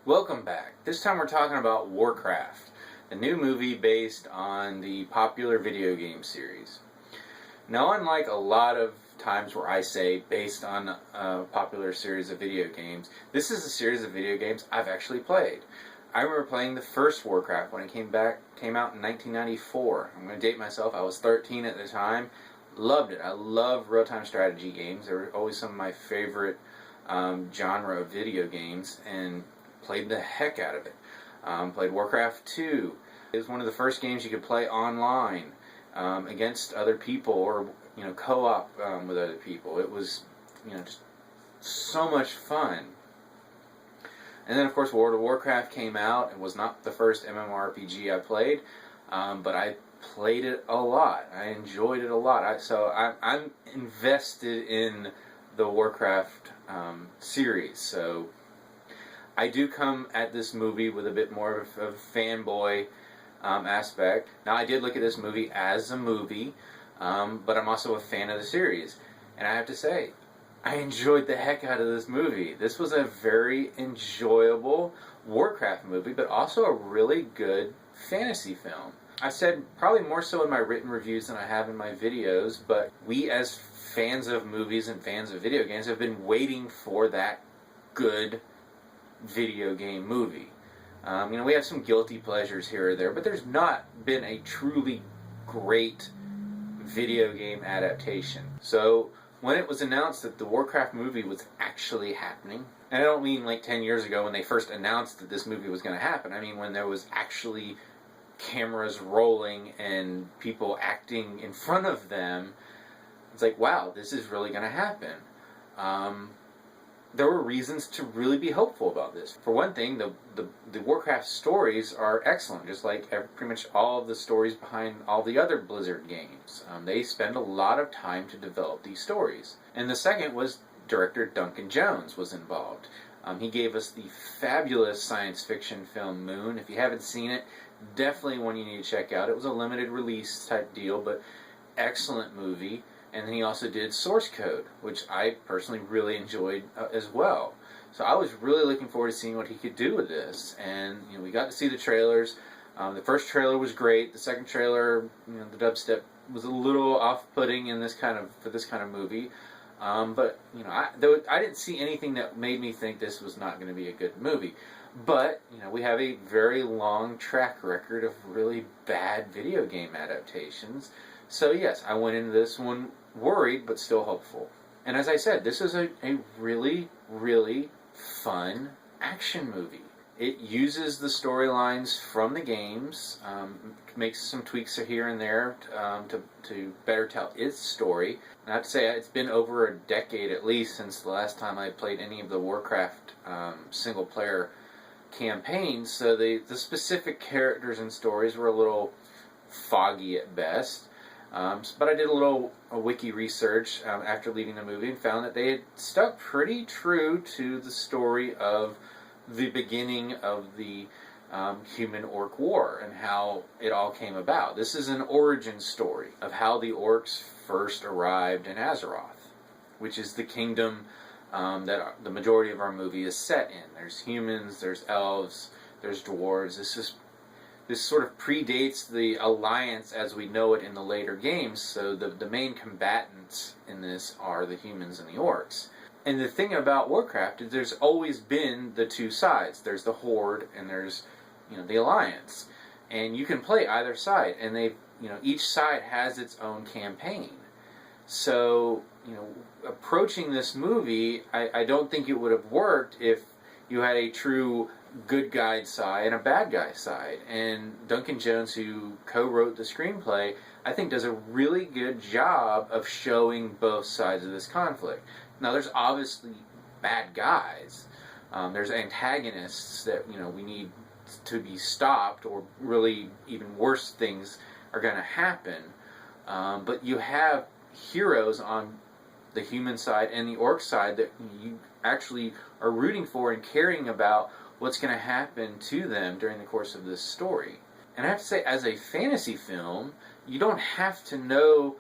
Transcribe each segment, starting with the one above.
Welcome back. This time we're talking about Warcraft, a new movie based on the popular video game series. Now, unlike a lot of times where I say based on a popular series of video games, this is a series of video games I've actually played. I remember playing the first Warcraft when it came out in 1994. I'm going to date myself. I was 13 at the time. Loved it. I love real-time strategy games. They were always some of my favorite genre of video games, and played the heck out of it. Played Warcraft 2. It was one of the first games you could play online against other people, or co-op with other people. It was just so much fun. And then of course World of Warcraft came out. It was not the first MMORPG I played, but I played it a lot. I enjoyed it a lot. I'm invested in the Warcraft series. So I do come at this movie with a bit more of a fanboy aspect. Now, I did look at this movie as a movie, but I'm also a fan of the series. And I have to say, I enjoyed the heck out of this movie. This was a very enjoyable Warcraft movie, but also a really good fantasy film. I said probably more so in my written reviews than I have in my videos, but we as fans of movies and fans of video games have been waiting for that good video game movie. We have some guilty pleasures here or there, but there's not been a truly great video game adaptation. So when it was announced that the Warcraft movie was actually happening, and I don't mean like 10 years ago when they first announced that this movie was going to happen, I mean when there was actually cameras rolling and people acting in front of them, it's like, wow, this is really going to happen. There were reasons to really be hopeful about this. For one thing, the Warcraft stories are excellent, just like pretty much all of the stories behind all the other Blizzard games. They spend a lot of time to develop these stories. And the second was director Duncan Jones was involved. He gave us the fabulous science fiction film Moon. If you haven't seen it, definitely one you need to check out. It was a limited release type deal, but excellent movie. And then he also did Source Code, which I personally really enjoyed as well. So I was really looking forward to seeing what he could do with this. And we got to see the trailers. The first trailer was great. The second trailer, the dubstep was a little off-putting in for this kind of movie. But I didn't see anything that made me think this was not going to be a good movie. But we have a very long track record of really bad video game adaptations. So yes, I went into this one worried, but still hopeful. And as I said, this is a really, really fun action movie. It uses the storylines from the games, makes some tweaks here and there to better tell its story. And I have to say, it's been over a decade at least since the last time I played any of the Warcraft single-player campaigns, so the specific characters and stories were a little foggy at best. But I did a little wiki research after leaving the movie and found that they had stuck pretty true to the story of the beginning of the human-orc war and how it all came about. This is an origin story of how the orcs first arrived in Azeroth, which is the kingdom that the majority of our movie is set in. There's humans, there's elves, there's dwarves. This sort of predates the alliance as we know it in the later games, so the main combatants in this are the humans and the orcs. And the thing about Warcraft is there's always been the two sides. There's the Horde and there's the Alliance. And you can play either side, and each side has its own campaign. So, approaching this movie, I don't think it would have worked if you had a true good guy side and a bad guy side. And Duncan Jones, who co-wrote the screenplay, I think does a really good job of showing both sides of this conflict. Now, there's obviously bad guys. There's antagonists that, we need to be stopped, or really even worse things are going to happen. But you have heroes on the human side and the orc side that you actually are rooting for and caring about what's going to happen to them during the course of this story. And I have to say, as a fantasy film, you don't have to know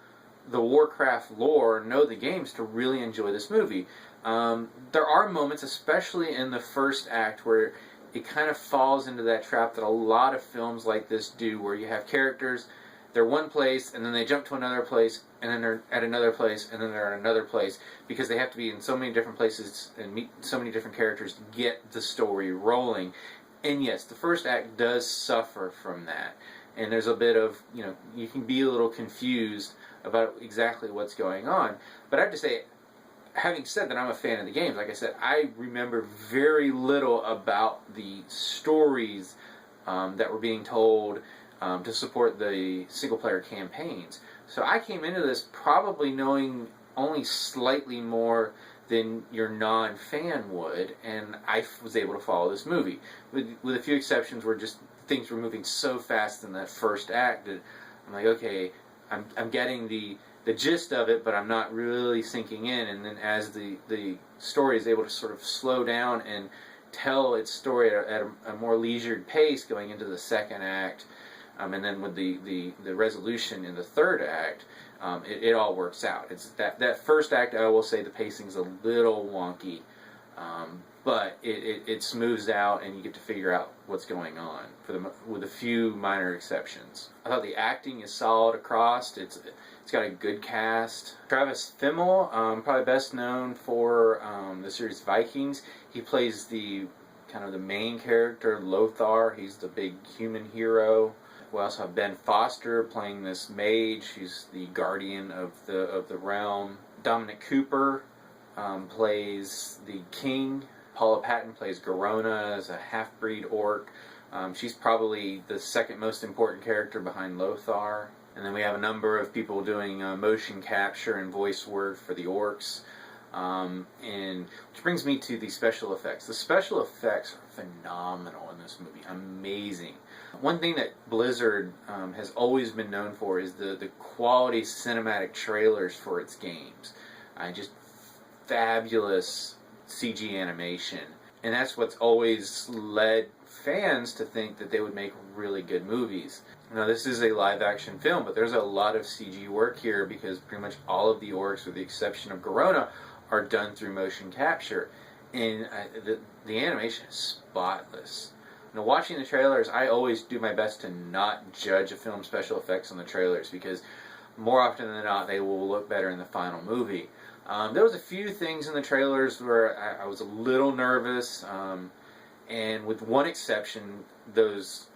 the Warcraft lore, know the games to really enjoy this movie. There are moments, especially in the first act, where it kind of falls into that trap that a lot of films like this do, where you have characters, they're one place, and then they jump to another place, and then they're at another place, and then they're at another place, because they have to be in so many different places and meet so many different characters to get the story rolling. And yes, the first act does suffer from that. And there's a bit of, you can be a little confused about exactly what's going on. But I have to say, having said that, I'm a fan of the games. Like I said, I remember very little about the stories that were being told to support the single-player campaigns. So I came into this probably knowing only slightly more than your non-fan would, and I was able to follow this movie. With a few exceptions where just things were moving so fast in that first act that I'm like, okay, I'm getting the gist of it, but I'm not really sinking in. And then as the story is able to sort of slow down and tell its story at a more leisured pace going into the second act, and then with the resolution in the third act, it all works out. It's that first act, I will say the pacing's a little wonky, but it smooths out and you get to figure out what's going on with a few minor exceptions. I thought the acting is solid across. It's got a good cast. Travis Fimmel, probably best known for the series Vikings. He plays the main character, Lothar. He's the big human hero. We also have Ben Foster playing this mage. He's the guardian of the realm. Dominic Cooper plays the king. Paula Patton plays Garona as a half-breed orc. She's probably the second most important character behind Lothar. And then we have a number of people doing motion capture and voice work for the orcs. And which brings me to the special effects. The special effects are phenomenal in this movie. Amazing. One thing that Blizzard has always been known for is the quality cinematic trailers for its games. Just fabulous CG animation. And that's what's always led fans to think that they would make really good movies. Now, this is a live-action film, but there's a lot of CG work here because pretty much all of the orcs, with the exception of Garona, are done through motion capture. And the animation is spotless. Now, watching the trailers, I always do my best to not judge a film's special effects on the trailers because more often than not, they will look better in the final movie. There was a few things in the trailers where I was a little nervous, and with one exception, those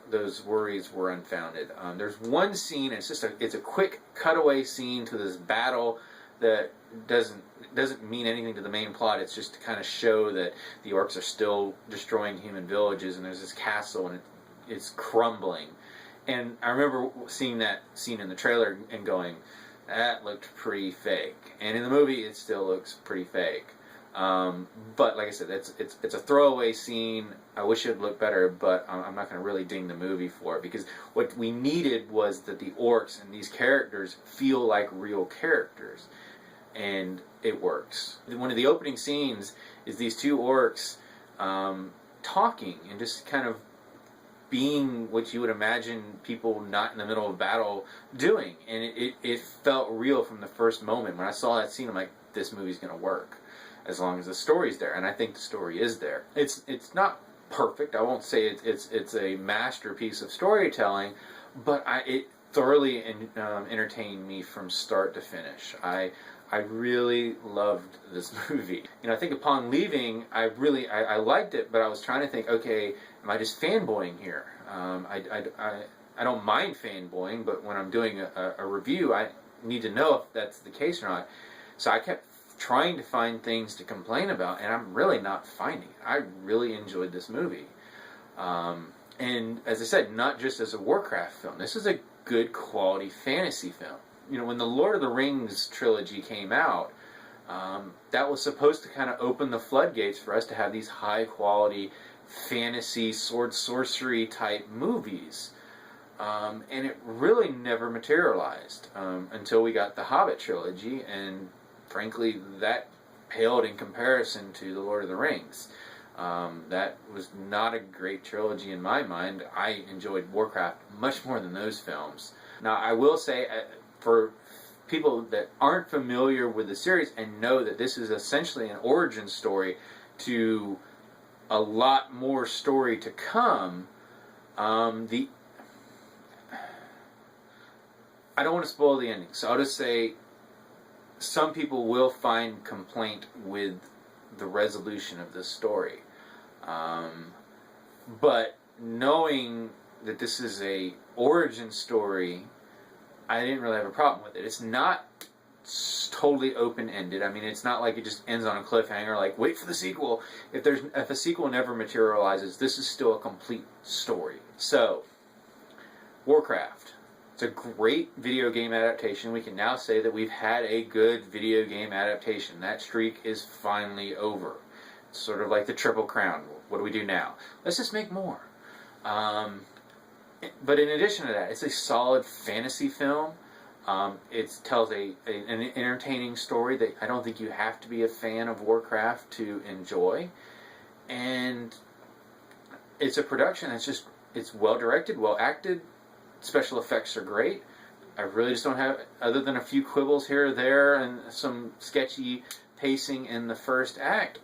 worries were unfounded. There's one scene, and it's a quick cutaway scene to this battle that doesn't mean anything to the main plot. It's just to kind of show that the orcs are still destroying human villages, and there's this castle, and it's crumbling. And I remember seeing that scene in the trailer and going, that looked pretty fake. And in the movie, it still looks pretty fake. But like I said, it's a throwaway scene. I wish it would look better, but I'm not going to really ding the movie for it, because what we needed was that the orcs and these characters feel like real characters. And it works. One of the opening scenes is these two orcs talking and just kind of being what you would imagine people not in the middle of battle doing. And it felt real from the first moment. When I saw that scene, I'm like, this movie's going to work as long as the story's there. And I think the story is there. It's not perfect. I won't say it's a masterpiece of storytelling, but it thoroughly entertained me from start to finish. I really loved this movie. I think upon leaving, I liked it, but I was trying to think, okay, am I just fanboying here? I don't mind fanboying, but when I'm doing a review, I need to know if that's the case or not. So I kept trying to find things to complain about, and I'm really not finding it. I really enjoyed this movie. And as I said, not just as a Warcraft film. This is a good quality fantasy film. When the Lord of the Rings trilogy came out, that was supposed to kind of open the floodgates for us to have these high-quality fantasy, sword sorcery type movies. And it really never materialized until we got the Hobbit trilogy, and frankly, that paled in comparison to the Lord of the Rings. That was not a great trilogy in my mind. I enjoyed Warcraft much more than those films. Now, I will say, for people that aren't familiar with the series and know that this is essentially an origin story to a lot more story to come. I don't want to spoil the ending, so I'll just say some people will find complaint with the resolution of this story. But knowing that this is a origin story, I didn't really have a problem with it. It's not totally open-ended. I mean, it's not like it just ends on a cliffhanger, like, wait for the sequel. If a sequel never materializes, this is still a complete story. So, Warcraft. It's a great video game adaptation. We can now say that we've had a good video game adaptation. That streak is finally over. It's sort of like the Triple Crown. What do we do now? Let's just make more. But in addition to that, it's a solid fantasy film. It tells an entertaining story that I don't think you have to be a fan of Warcraft to enjoy. And it's a production that's just, it's well directed, well acted. Special effects are great. I really just don't have, other than a few quibbles here or there and some sketchy pacing in the first act,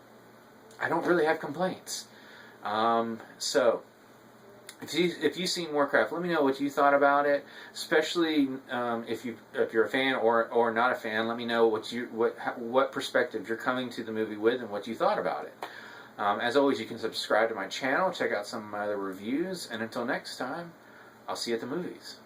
I don't really have complaints. So, if you've seen Warcraft, let me know what you thought about it. Especially if you're a fan or not a fan, let me know what perspective you're coming to the movie with and what you thought about it. As always, you can subscribe to my channel, check out some of my other reviews, and until next time, I'll see you at the movies.